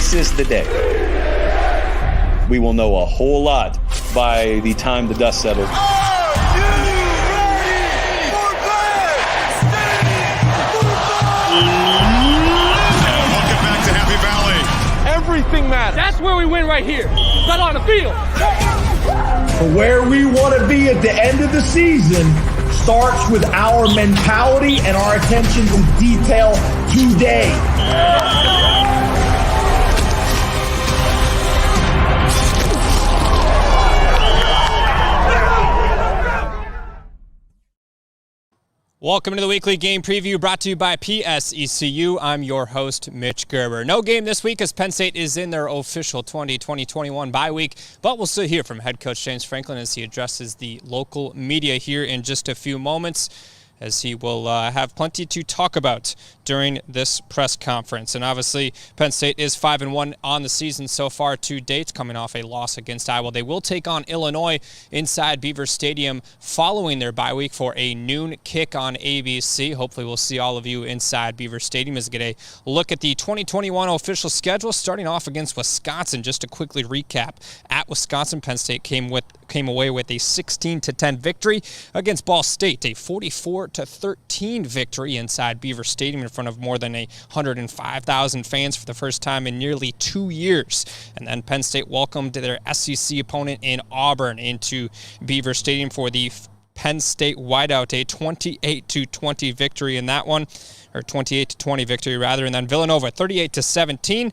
this is the day. We will know a whole lot by the time the dust settles. Are you ready for bed? And welcome back to Happy Valley. Everything matters. That's where we win right here. Not on the field. For where we want to be at the end of the season starts with our mentality and our attention to detail today. Welcome to the Weekly Game Preview brought to you by PSECU. I'm your host, Mitch Gerber. No game this week as Penn State is in their official 2020-21 bye week, but we'll still hear from head coach James Franklin as he addresses the local media here in just a few moments, as he will have plenty to talk about during this press conference. And obviously, Penn State is 5-1 on the season so far to date, coming off a loss against Iowa. They will take on Illinois inside Beaver Stadium following their bye week for a noon kick on ABC. Hopefully, we'll see all of you inside Beaver Stadium as we get a look at the 2021 official schedule, starting off against Wisconsin. Just to quickly recap, at Wisconsin, Penn State came away with a 16-10 victory against Ball State, a 44-13 victory inside Beaver Stadium in front of more than 105,000 fans for the first time in nearly 2 years. And then Penn State welcomed their SEC opponent in Auburn into Beaver Stadium for the Penn State Whiteout, a 28-20 victory in that one, or 28-20 victory rather, and then Villanova 38-17.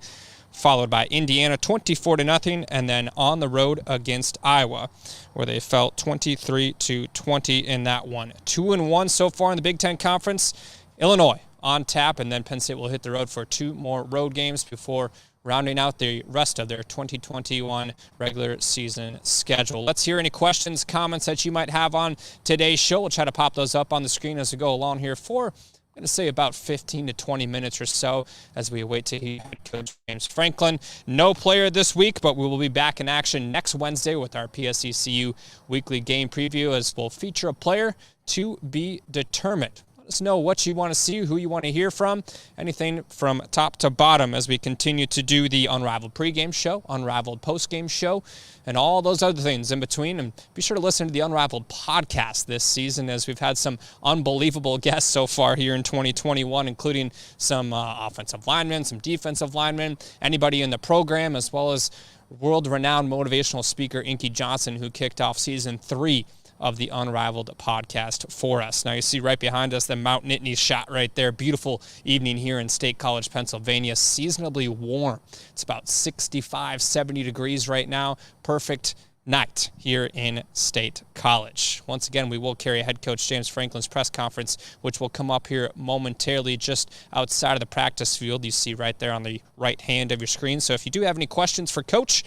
Followed by Indiana 24-0, and then on the road against Iowa, where they fell 23-20 in that one. 2-1 so far in the Big Ten Conference. Illinois on tap, and then Penn State will hit the road for 2 more road games before rounding out the rest of their 2021 regular season schedule. Let's hear any questions, comments that you might have on today's show. We'll try to pop those up on the screen as we go along here for, I'm going to say, about 15 to 20 minutes or so as we await to hear head coach James Franklin. No player this week, but we will be back in action next Wednesday with our PSECU Weekly Game Preview, as we'll feature a player to be determined. Let us know what you want to see, who you want to hear from, anything from top to bottom as we continue to do the Unrivaled pregame show, Unrivaled postgame show, and all those other things in between. And be sure to listen to the Unrivaled podcast this season, as we've had some unbelievable guests so far here in 2021, including some offensive linemen, some defensive linemen, anybody in the program, as well as world-renowned motivational speaker Inky Johnson, who kicked off season 3 of the Unrivaled podcast for us. Now you see right behind us the Mount Nittany shot right there. Beautiful evening here in State College, Pennsylvania. Seasonably warm. It's about 65, 70 degrees right now. Perfect night here in State College. Once again, we will carry head coach James Franklin's press conference, which will come up here momentarily just outside of the practice field. You see right there on the right hand of your screen. So if you do have any questions for Coach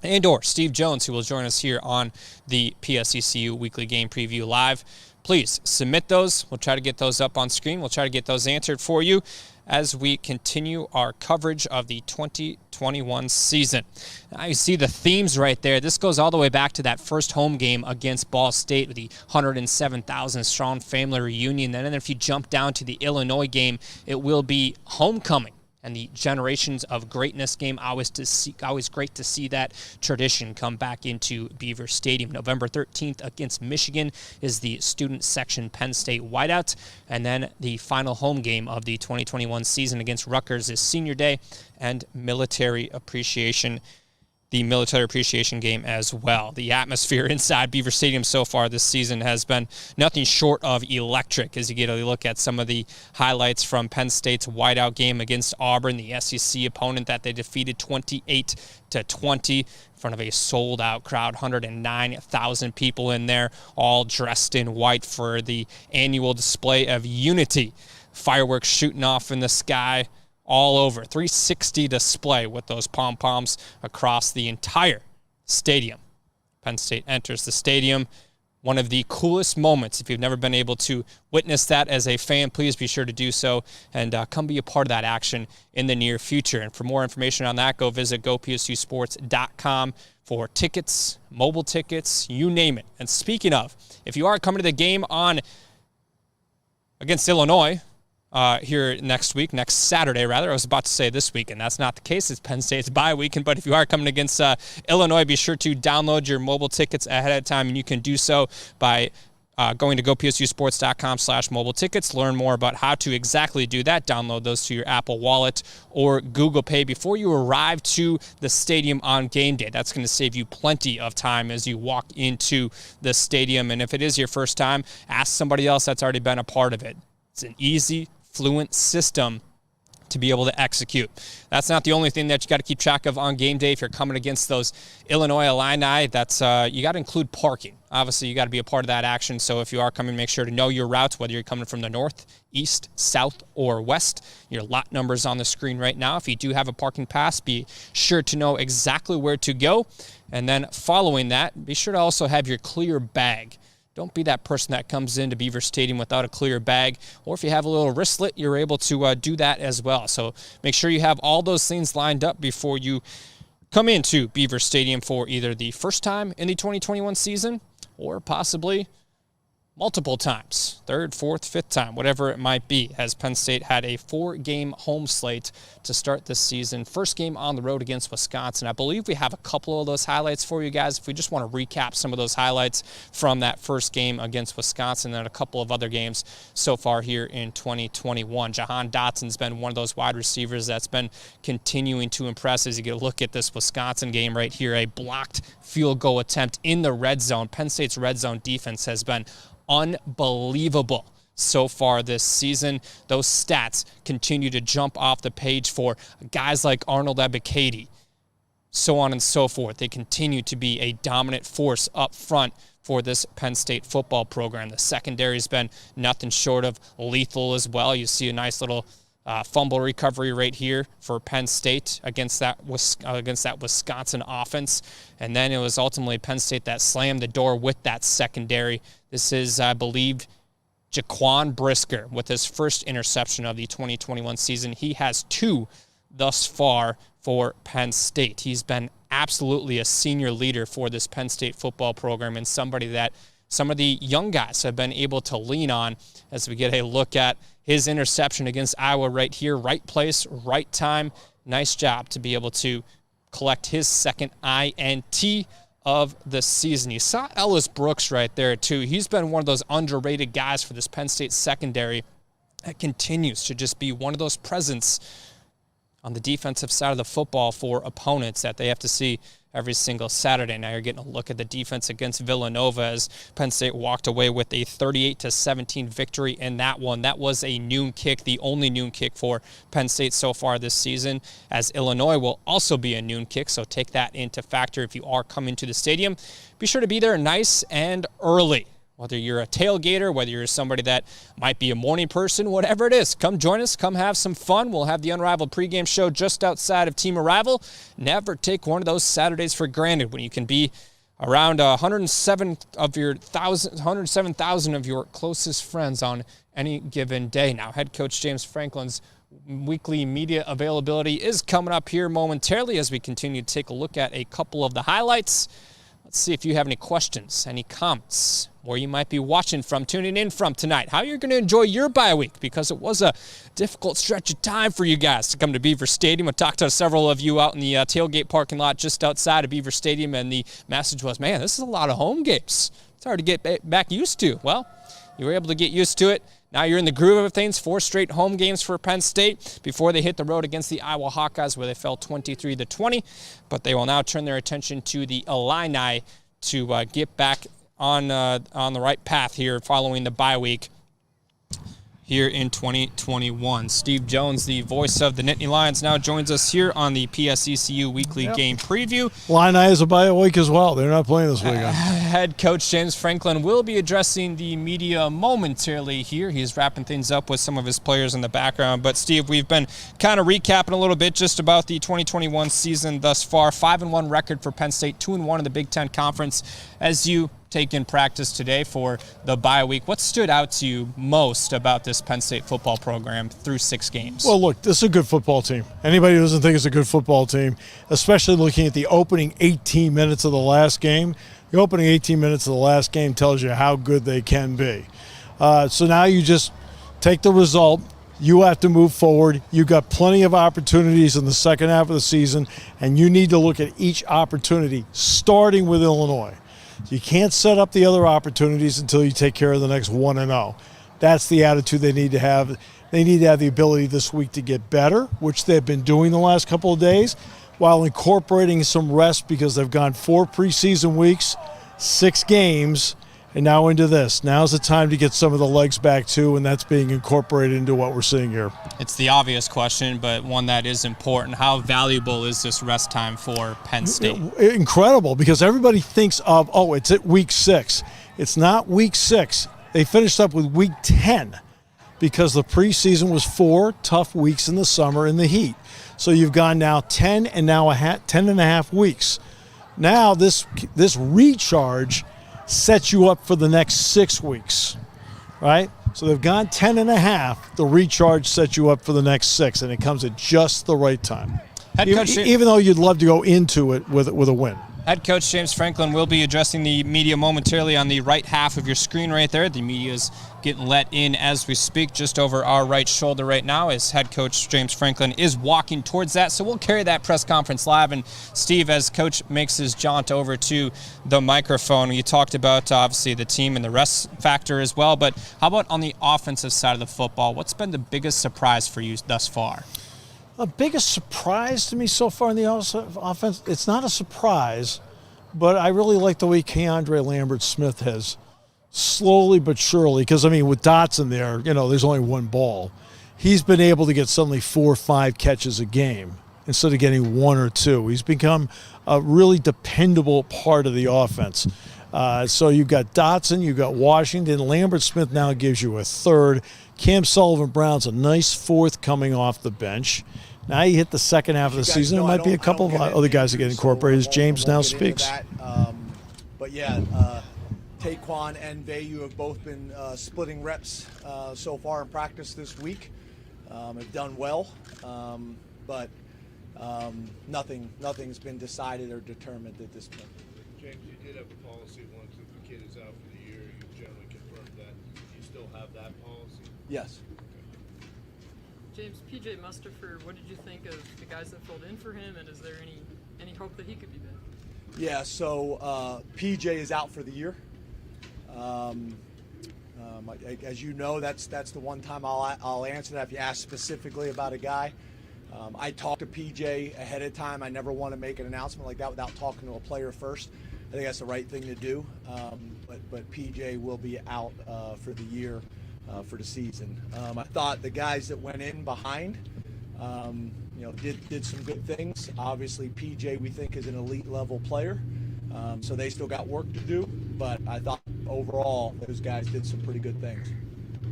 and/or Steve Jones, who will join us here on the PSECU Weekly Game Preview Live, please submit those. We'll try to get those up on screen. We'll try to get those answered for you as we continue our coverage of the 2021 season. Now you see the themes right there. This goes all the way back to that first home game against Ball State with the 107,000 strong family reunion. And then if you jump down to the Illinois game, it will be homecoming and the Generations of Greatness game. Always great to see that tradition come back into Beaver Stadium. November 13th against Michigan is the student section Penn State Whiteout. And then the final home game of the 2021 season against Rutgers is Senior Day and the military appreciation game as well. The atmosphere inside Beaver Stadium so far this season has been nothing short of electric, as you get a look at some of the highlights from Penn State's whiteout game against Auburn, the SEC opponent that they defeated 28-20 in front of a sold-out crowd, 109,000 people in there, all dressed in white for the annual display of unity. Fireworks shooting off in the sky all over. 360 display with those pom-poms across the entire stadium. Penn State enters the stadium. One of the coolest moments. If you've never been able to witness that as a fan, please be sure to do so and come be a part of that action in the near future. And for more information on that, go visit gopsusports.com for tickets, mobile tickets, you name it. And speaking of, if you are coming to the game against Illinois here next Saturday, rather. I was about to say this weekend. That's not the case. It's Penn State's bye weekend. But if you are coming against Illinois, be sure to download your mobile tickets ahead of time, and you can do so by going to gopsusports.com/mobile tickets. Learn more about how to exactly do that. Download those to your Apple Wallet or Google Pay before you arrive to the stadium on game day. That's going to save you plenty of time as you walk into the stadium. And if it is your first time, ask somebody else that's already been a part of it. It's an easy, fluent system to be able to execute. That's not the only thing that you got to keep track of on game day. If you're coming against those Illinois Illini, that's you got to include parking. Obviously, you got to be a part of that action. So if you are coming, make sure to know your routes, whether you're coming from the north, east, south, or west. Your lot number's on the screen right now. If you do have a parking pass, be sure to know exactly where to go. And then following that, be sure to also have your clear bag. Don't be that person that comes into Beaver Stadium without a clear bag. Or if you have a little wristlet, you're able to do that as well. So make sure you have all those things lined up before you come into Beaver Stadium for either the first time in the 2021 season or possibly multiple times, third, fourth, fifth time, whatever it might be, as Penn State had a 4-game home slate to start this season. First game on the road against Wisconsin. I believe we have a couple of those highlights for you guys. If we just want to recap some of those highlights from that first game against Wisconsin and a couple of other games so far here in 2021. Jahan Dotson's been one of those wide receivers that's been continuing to impress as you get a look at this Wisconsin game right here. A blocked field goal attempt in the red zone. Penn State's red zone defense has been unbelievable so far this season. Those stats continue to jump off the page for guys like Arnold Ebiketie, so on and so forth. They continue to be a dominant force up front for this Penn State football program. The secondary's been nothing short of lethal as well. You see a nice little fumble recovery right here for Penn State against that Wisconsin offense. And then it was ultimately Penn State that slammed the door with that secondary. This is, I believe, Jaquan Brisker with his first interception of the 2021 season. He has 2 thus far for Penn State. He's been absolutely a senior leader for this Penn State football program and somebody that some of the young guys have been able to lean on as we get a look at his interception against Iowa right here. Right place, right time. Nice job to be able to collect his second INT of the season. You saw Ellis Brooks right there too. He's been one of those underrated guys for this Penn State secondary that continues to just be one of those presents on the defensive side of the football for opponents that they have to see every single Saturday. Now you're getting a look at the defense against Villanova as Penn State walked away with a 38-17 victory in that one. That was a noon kick, the only noon kick for Penn State so far this season, as Illinois will also be a noon kick, so take that into factor if you are coming to the stadium. Be sure to be there nice and early. Whether you're a tailgater, whether you're somebody that might be a morning person, whatever it is, come join us, come have some fun. We'll have the Unrivaled pregame show just outside of Team Arrival. Never take one of those Saturdays for granted when you can be around 107,000 of your closest friends on any given day. Now, head coach James Franklin's weekly media availability is coming up here momentarily as we continue to take a look at a couple of the highlights. Let's see if you have any questions, any comments, where you might be watching from, tuning in from tonight, how you're going to enjoy your bye week, because it was a difficult stretch of time for you guys to come to Beaver Stadium. I talked to several of you out in the tailgate parking lot just outside of Beaver Stadium, and the message was, man, this is a lot of home games. It's hard to get back used to. Well, you were able to get used to it. Now you're in the groove of things. 4 straight home games for Penn State before they hit the road against the Iowa Hawkeyes, where they fell 23-20. But they will now turn their attention to the Illini to get back on the right path here following the bye week here in 2021. Steve Jones, the voice of the Nittany Lions, now joins us here on the PSECU Weekly Game Preview. Illini is a bye week as well. They're not playing this weekend. Head coach James Franklin will be addressing the media momentarily here. He's wrapping things up with some of his players in the background. But, Steve, we've been kind of recapping a little bit just about the 2021 season thus far. 5-1 record for Penn State, 2-1 in the Big Ten Conference. As you take in practice today for the bye week, what stood out to you most about this Penn State football program through 6 games? Well, look, this is a good football team. Anybody who doesn't think it's a good football team, especially looking at the opening 18 minutes of the last game, the opening 18 minutes of the last game tells you how good they can be. So now you just take the result, You have to move forward. You've got plenty of opportunities in the second half of the season, and you need to look at each opportunity, starting with Illinois. You can't set up the other opportunities until you take care of the next 1-0. That's the attitude they need to have. They need to have the ability this week to get better, which they've been doing the last couple of days, while incorporating some rest because they've gone 4 preseason weeks, 6 games, and now into this. Now's the time to get some of the legs back too, and that's being incorporated into what we're seeing here. It's the obvious question, but one that is important. How valuable is this rest time for Penn State? Incredible, because everybody thinks of, it's at week 6. It's not week 6. They finished up with week 10 because the preseason was 4 tough weeks in the summer in the heat. So you've gone now 10 and now 10 and a half weeks. Now this recharge sets you up for the next 6 weeks, right? So they've gone 10 and a half. The recharge sets you up for the next 6, and it comes at just the right time. Even though you'd love to go into it with a win. Head coach James Franklin will be addressing the media momentarily on the right half of your screen right there. The media is getting let in as we speak, just over our right shoulder right now, as head coach James Franklin is walking towards that. So we'll carry that press conference live. And Steve, as coach makes his jaunt over to the microphone, you talked about obviously the team and the rest factor as well. But how about on the offensive side of the football? What's been the biggest surprise for you thus far? The biggest surprise to me so far in the offense, it's not a surprise, but I really like the way Keandre Lambert-Smith has slowly but surely, because, with Dotson there, there's only one ball. He's been able to get suddenly 4 or 5 catches a game instead of getting 1 or 2. He's become a really dependable part of the offense. So you've got Dotson, you've got Washington. Lambert-Smith now gives you a third. Cam Sullivan-Brown's a nice 4th coming off the bench. Now you hit the second half of the season. There might be a couple of other guys that get incorporated as James now speaks. But yeah, Taekwon and Vayu have both been splitting reps so far in practice this week. Have done well, but nothing's been decided or determined at this point. James, you did have a policy once if the kid is out for the year. You generally confirmed that. Do you still have that policy? Yes. James, PJ Mustipher, what did you think of the guys that filled in for him, and is there any hope that he could be back? Yeah, so PJ is out for the year. As you know, that's the one time I'll answer that if you ask specifically about a guy. I talked to PJ ahead of time. I never want to make an announcement like that without talking to a player first. I think that's the right thing to do. But PJ will be out for the year, for the season. I thought the guys that went in behind, did some good things. Obviously, PJ we think is an elite level player, so they still got work to do. But I thought overall those guys did some pretty good things.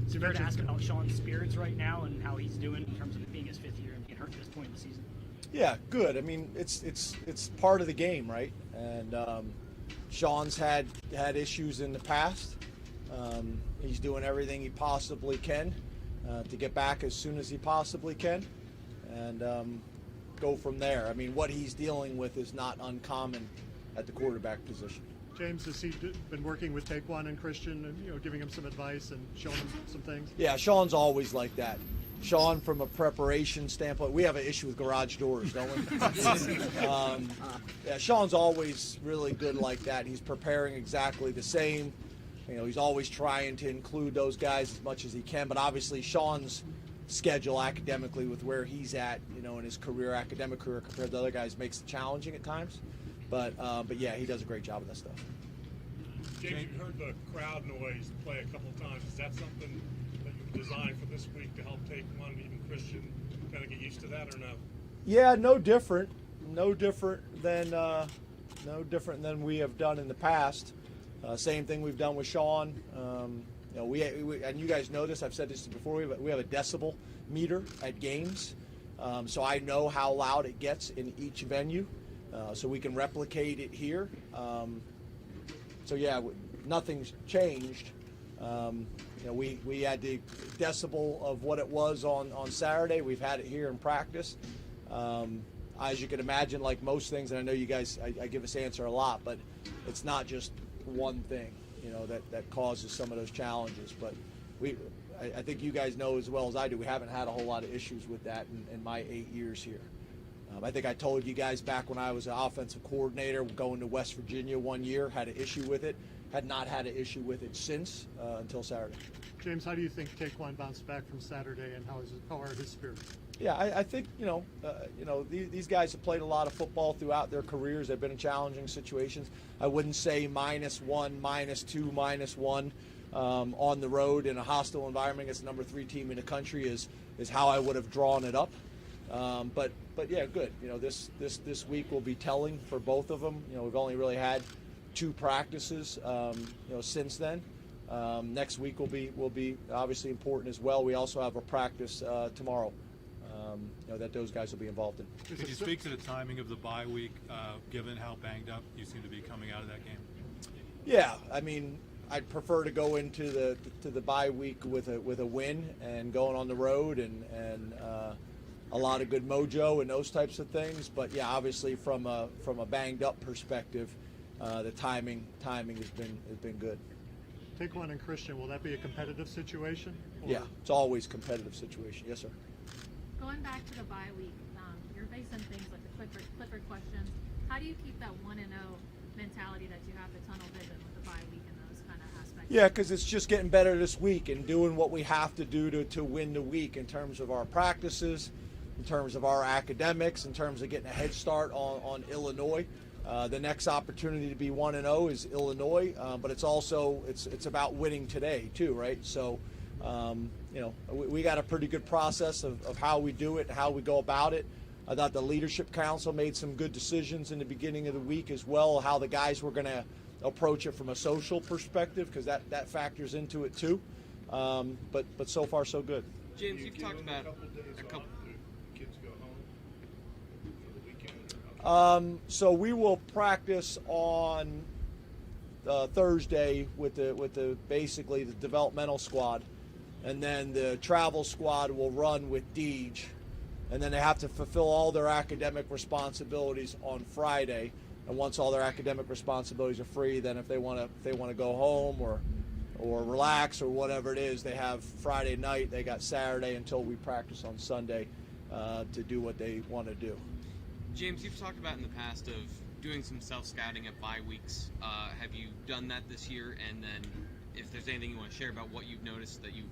Is it fair to ask about Sean's spirits right now and how he's doing in terms of it being his 5th year and being hurt at this point in the season? Yeah, good. It's part of the game, right? And Sean's had issues in the past. He's doing everything he possibly can to get back as soon as he possibly can, and go from there. What he's dealing with is not uncommon at the quarterback position. James, has he been working with Taekwon and Christian and giving him some advice and showing him some things? Yeah, Sean's always like that. Sean, from a preparation standpoint, we have an issue with garage doors, don't we? Yeah, Sean's always really good like that. He's preparing exactly the same. He's always trying to include those guys as much as he can. But obviously, Sean's schedule academically with where he's at, in his academic career compared to other guys, makes it challenging at times. But yeah, he does a great job of that stuff. James, you heard the crowd noise play a couple times. Is that something that you've designed for this week to help Taekwon, even Christian, kind of get used to that, or no? Yeah, no different than we have done in the past. Same thing we've done with Sean. We and you guys know this. I've said this before. We have a decibel meter at games, so I know how loud it gets in each venue, so we can replicate it here. So yeah, nothing's changed. We had the decibel of what it was on Saturday. We've had it here in practice. As you can imagine, like most things, and I know you guys, I give this answer a lot, but it's not just one thing, that causes some of those challenges. But I think you guys know as well as I do, we haven't had a whole lot of issues with that in my 8 years here. I think I told you guys back when I was an offensive coordinator going to West Virginia one year, had an issue with it. Had not had an issue with it since until Saturday. James, how do you think Taekwon bounced back from Saturday, and how are his spirits? Yeah, I think these guys have played a lot of football throughout their careers. They've been in challenging situations. I wouldn't say -1, -2, -1 on the road in a hostile environment against the number 3 team in the country is how I would have drawn it up. But yeah, good. This week will be telling for both of them. We've only really had 2 practices since then. Next week will be obviously important as well. We also have a practice tomorrow that those guys will be involved in. Could you speak to the timing of the bye week, given how banged up you seem to be coming out of that game? Yeah, I mean, I'd prefer to go into the bye week with a win and going on the road and a lot of good mojo and those types of things. But yeah, obviously from a banged up perspective, the timing has been good. Taekwon and Christian, will that be a competitive situation? Yeah, it's always a competitive situation. Yes, sir. Going back to the bye week, you're facing things like the Clifford questions. How do you keep that 1-0 mentality that you have the tunnel vision with the bye week and those kind of aspects? Yeah, because it's just getting better this week and doing what we have to do to win the week in terms of our practices, in terms of our academics, in terms of getting a head start on Illinois. The next opportunity to be 1-0 is Illinois, but it's also it's about winning today too, right? So, we got a pretty good process of how we do it, how we go about it. I thought the leadership council made some good decisions in the beginning of the week as well, how the guys were going to approach it from a social perspective, because that factors into it too. But so far so good. James, you've talked about a couple. Kids go home for the weekend. So we will practice on Thursday with the basically the developmental squad, and then the travel squad will run with Deej, and then they have to fulfill all their academic responsibilities on Friday. And once all their academic responsibilities are free, then if they want to go home or relax or whatever it is, they have Friday night. They got Saturday until we practice on Sunday to do what they want to do. James, you've talked about in the past of doing some self-scouting at bye weeks. Have you done that this year? And then if there's anything you want to share about what you've noticed that you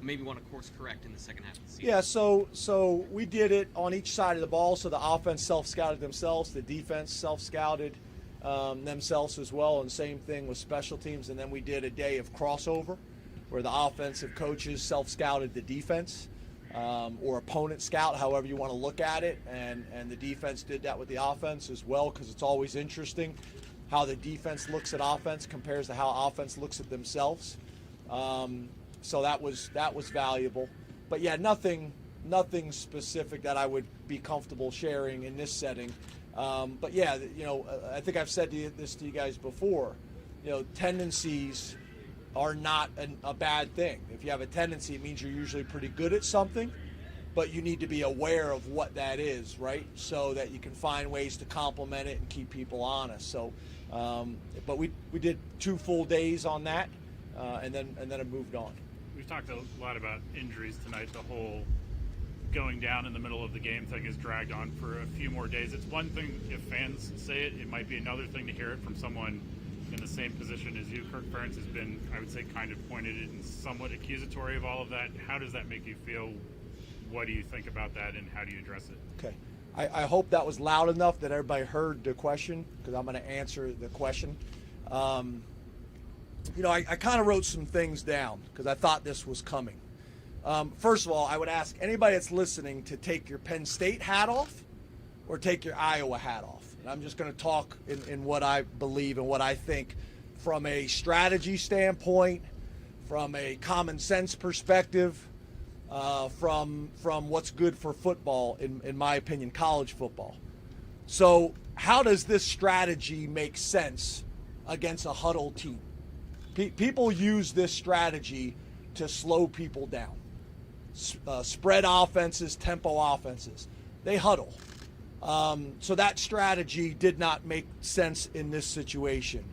maybe want to course correct in the second half of the season? Yeah, so we did it on each side of the ball. So the offense self-scouted themselves, the defense self-scouted themselves as well, and same thing with special teams. And then we did a day of crossover where the offensive coaches self-scouted the defense. Or opponent scout, however you want to look at it, and the defense did that with the offense as well, because it's always interesting how the defense looks at offense compares to how offense looks at themselves. So that was valuable, but yeah, nothing specific that I would be comfortable sharing in this setting. But yeah, I think I've said this to you guys before. Tendencies are not a bad thing. If you have a tendency, it means you're usually pretty good at something, but you need to be aware of what that is, right? So that you can find ways to complement it and keep people honest. So, but we did 2 full days on that, and then it moved on. We've talked a lot about injuries tonight. The whole going down in the middle of the game thing is dragged on for a few more days. It's one thing if fans say it. It might be another thing to hear it from someone in the same position as you. Kirk Ferentz has been, I would say, kind of pointed and somewhat accusatory of all of that. How does that make you feel? What do you think about that, and how do you address it? Okay. I hope that was loud enough that everybody heard the question, because I'm going to answer the question. I kind of wrote some things down because I thought this was coming. First of all, I would ask anybody that's listening to take your Penn State hat off or take your Iowa hat off. I'm just going to talk in what I believe and what I think from a strategy standpoint, from a common sense perspective, from what's good for football, in my opinion, college football. So how does this strategy make sense against a huddle team? People use this strategy to slow people down. Spread offenses, tempo offenses. They huddle. So that strategy did not make sense in this situation.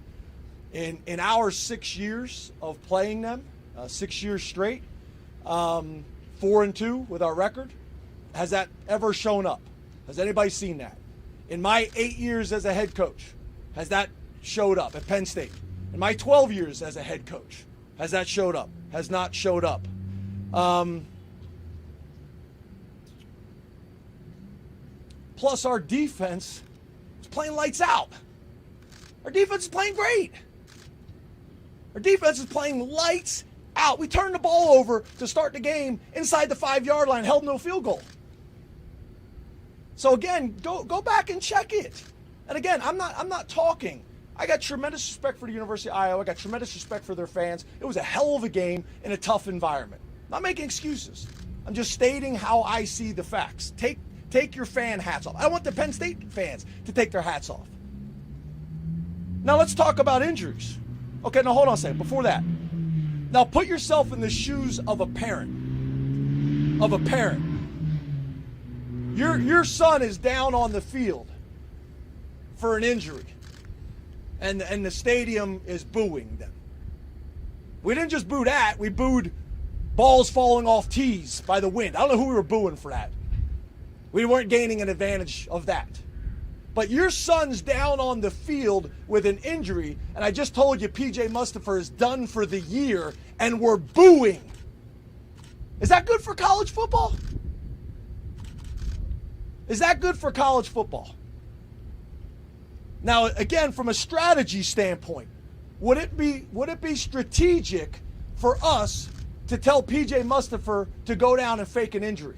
In our 6 years of playing them, 6 years straight, 4-2 with our record. Has that ever shown up? Has anybody seen that? In my 8 years as a head coach, has that showed up at Penn State? In my 12 years as a head coach, has that showed up? Has not showed up. Plus, our defense is playing lights out. Our defense is playing great. Our defense is playing lights out. We turned the ball over to start the game inside the 5-yard line, held no field goal. So again, go back and check it. And again, I'm not talking. I got tremendous respect for the University of Iowa. I got tremendous respect for their fans. It was a hell of a game in a tough environment. Not making excuses. I'm just stating how I see the facts. Take your fan hats off. I want the Penn State fans to take their hats off. Now let's talk about injuries. Okay, now hold on a second. Before that, now put yourself in the shoes of a parent. Of a parent. Your son is down on the field for an injury, and the stadium is booing them. We didn't just boo that. We booed balls falling off tees by the wind. I don't know who we were booing for that. We weren't gaining an advantage of that. But your son's down on the field with an injury, and I just told you PJ Mustipher is done for the year, and we're booing. Is that good for college football? Is that good for college football? Now, again, from a strategy standpoint, would it be strategic for us to tell PJ Mustipher to go down and fake an injury?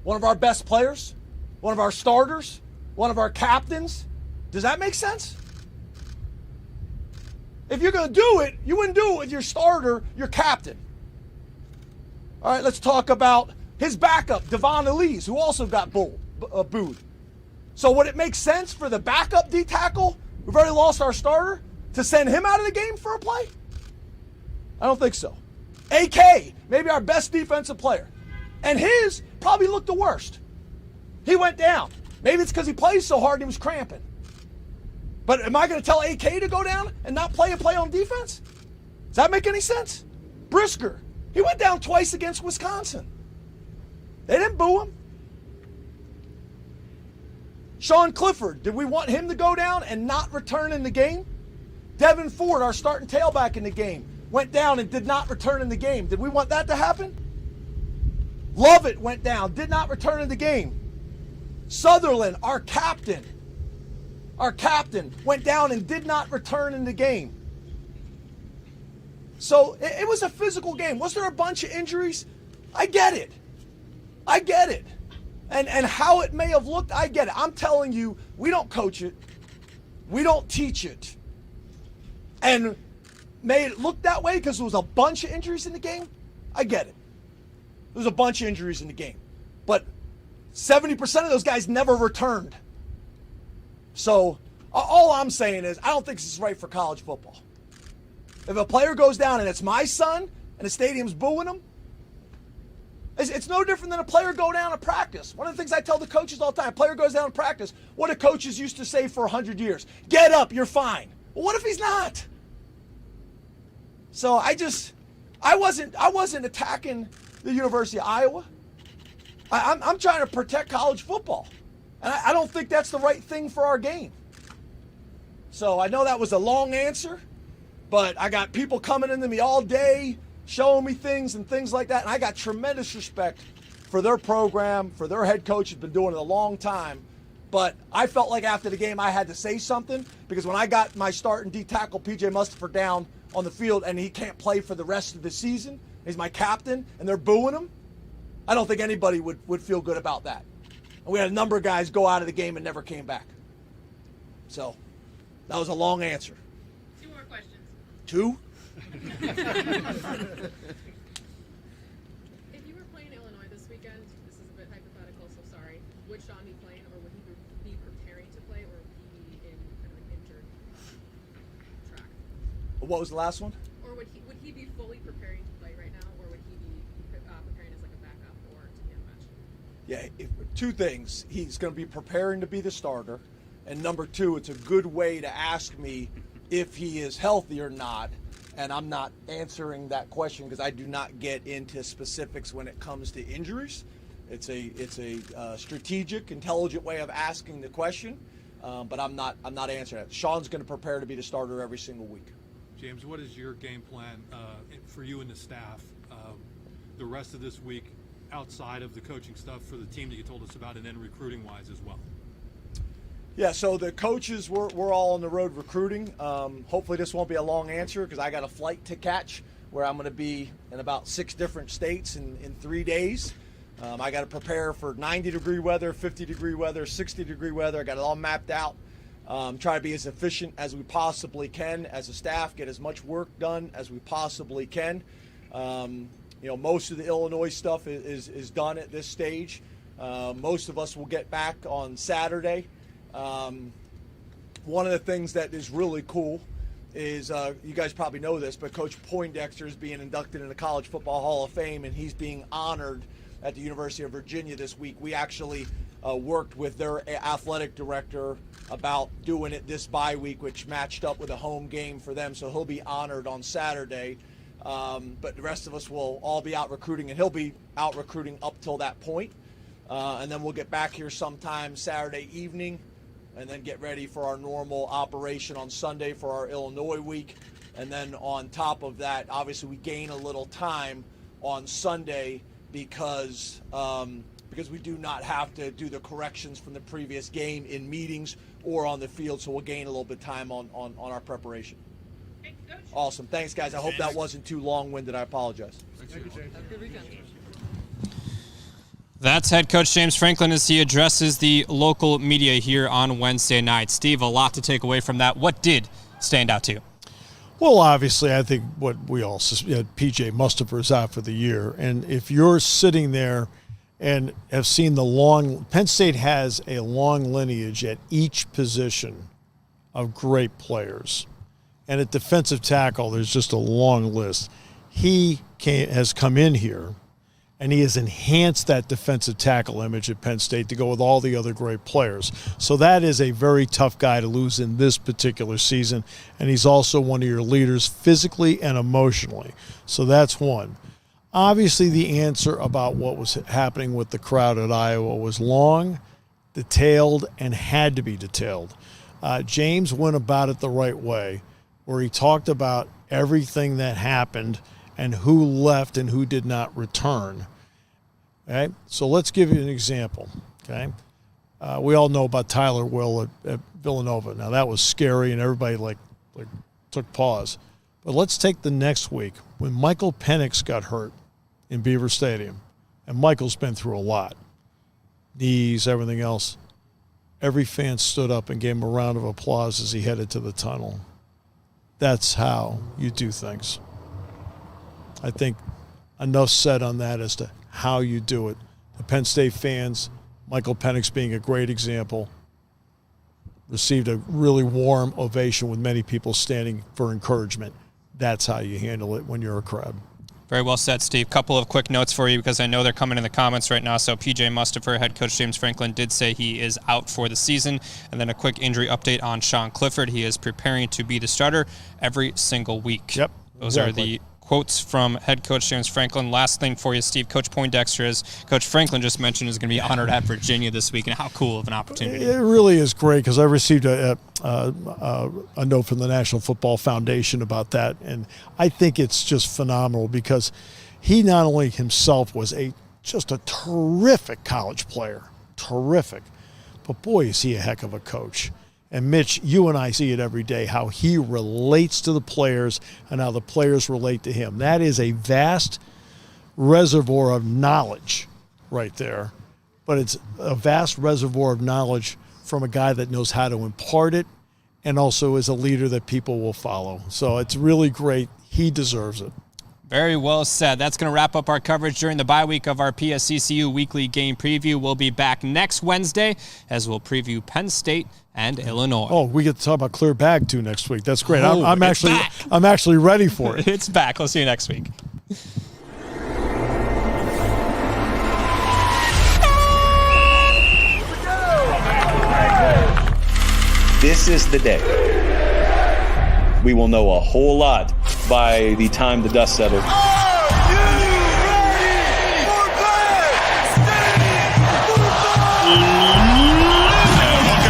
One of our best players? One of our starters? One of our captains? Does that make sense? If you're going to do it, you wouldn't do it with your starter, your captain. All right, let's talk about his backup, Devon Elise, who also got booed. So would it make sense for the backup D tackle, we've already lost our starter, to send him out of the game for a play? I don't think so. AK, maybe our best defensive player. And his probably looked the worst. He went down. Maybe it's because he plays so hard and he was cramping. But am I going to tell AK to go down and not play a play on defense? Does that make any sense? Brisker, he went down twice against Wisconsin. They didn't boo him. Sean Clifford, did we want him to go down and not return in the game? Devin Ford, our starting tailback in the game, went down and did not return in the game. Did we want that to happen? Lovett went down, did not return in the game. Sutherland, our captain, went down and did not return in the game. So it was a physical game. Was there a bunch of injuries? I get it. And how it may have looked, I get it. I'm telling you, we don't coach it. We don't teach it. And made it look that way because there was a bunch of injuries in the game. I get it. There was a bunch of injuries in the game. But 70% of those guys never returned. So all I'm saying is I don't think this is right for college football. If a player goes down and it's my son and the stadium's booing him, it's no different than a player go down in practice. One of the things I tell the coaches all the time, a player goes down in practice, what do coaches used to say for 100 years? Get up, you're fine. Well, what if he's not? So I wasn't attacking the University of Iowa. I'm trying to protect college football. And I don't think that's the right thing for our game. So I know that was a long answer, but I got people coming into me all day, showing me things and things like that. And I got tremendous respect for their program, for their head coach who's been doing it a long time. But I felt like after the game I had to say something because when I got my starting D tackle, PJ Mustipher, down on the field and he can't play for the rest of the season, he's my captain, and they're booing him, I don't think anybody would feel good about that. And we had a number of guys go out of the game and never came back. So that was a long answer. 2 more questions. 2? If you were playing Illinois this weekend, this is a bit hypothetical, so sorry, would Sean be playing, or would he be preparing to play, or would he be in kind of an injured track? What was the last one? Or would he be fully preparing to play right now, or would he be preparing as like a backup or to be on the bench? Yeah, 2 things. He's going to be preparing to be the starter, and number 2, it's a good way to ask me if he is healthy or not. And I'm not answering that question because I do not get into specifics when it comes to injuries. It's a strategic, intelligent way of asking the question, but I'm not answering it. Sean's going to prepare to be the starter every single week. James, what is your game plan for you and the staff the rest of this week, outside of the coaching stuff for the team that you told us about, and then recruiting-wise as well? Yeah, so the coaches, we're all on the road recruiting. Hopefully this won't be a long answer because I got a flight to catch where I'm going to be in about 6 different states in 3 days. I got to prepare for 90-degree weather, 50-degree weather, 60-degree weather. I got it all mapped out. Try to be as efficient as we possibly can as a staff, get as much work done as we possibly can. Most of the Illinois stuff is done at this stage. Most of us will get back on Saturday. One of the things that is really cool is, you guys probably know this, but Coach Poindexter is being inducted in the College Football Hall of Fame, and he's being honored at the University of Virginia this week. We actually worked with their athletic director about doing it this bye week, which matched up with a home game for them, so he'll be honored on Saturday. But the rest of us will all be out recruiting, and he'll be out recruiting up till that point. And then we'll get back here sometime Saturday evening and then get ready for our normal operation on Sunday for our Illinois week. And then on top of that, obviously we gain a little time on Sunday because we do not have to do the corrections from the previous game in meetings or on the field, so we'll gain a little bit of time on our preparation. Awesome. Thanks, guys. I hope that wasn't too long-winded. I apologize. Thank you, James. Have a good weekend. That's head coach James Franklin as he addresses the local media here on Wednesday night. Steve, a lot to take away from that. What did stand out to you? Well, obviously, I think what we all PJ Mustipher is out for the year. And if you're sitting there and have seen Penn State has a long lineage at each position of great players. And at defensive tackle, there's just a long list. He has come in here, and he has enhanced that defensive tackle image at Penn State to go with all the other great players. So that is a very tough guy to lose in this particular season, and he's also one of your leaders physically and emotionally. So that's one. Obviously, the answer about what was happening with the crowd at Iowa was long, detailed, and had to be detailed. James went about it the right way, where he talked about everything that happened and who left and who did not return. Okay, so let's give you an example. Okay, we all know about Tyler Will at Villanova. Now that was scary, and everybody like took pause. But let's take the next week when Michael Penix got hurt in Beaver Stadium, and Michael's been through a lot, knees, everything else. Every fan stood up and gave him a round of applause as he headed to the tunnel. That's how you do things. I think enough said on that as to how you do it. The Penn State fans, Michael Penix being a great example, received a really warm ovation with many people standing for encouragement. That's how you handle it when you're a crowd. Very well said, Steve. Couple of quick notes for you because I know they're coming in the comments right now. So PJ Mustipher, head coach James Franklin, did say he is out for the season. And then a quick injury update on Sean Clifford. He is preparing to be the starter every single week. Yep. Those are the quotes from head coach James Franklin. Last thing for you, Steve, Coach Poindexter, as Coach Franklin just mentioned, is going to be honored at Virginia this week. And how cool of an opportunity. It really is great because I received a note from the National Football Foundation about that. And I think it's just phenomenal because he not only himself was just a terrific college player, terrific, but boy, is he a heck of a coach. And Mitch, you and I see it every day, how he relates to the players and how the players relate to him. That is a vast reservoir of knowledge right there, but it's a vast reservoir of knowledge from a guy that knows how to impart it and also is a leader that people will follow. So it's really great. He deserves it. Very well said. That's going to wrap up our coverage during the bye week of our PSECU Weekly Game Preview. We'll be back next Wednesday as we'll preview Penn State and Illinois. Oh, we get to talk about Clear Bag too next week. That's great. Oh, I'm actually ready for it. It's back. We'll see you next week. This is the day we will know a whole lot by the time the dust settles. Welcome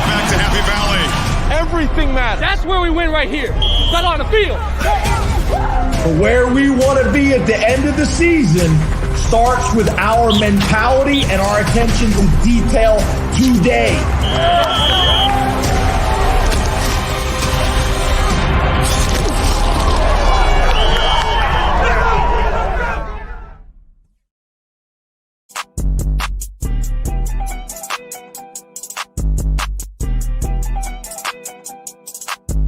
back to Happy Valley. Everything matters. That's where we win right here. Not on the field. But where we want to be at the end of the season starts with our mentality and our attention to detail today.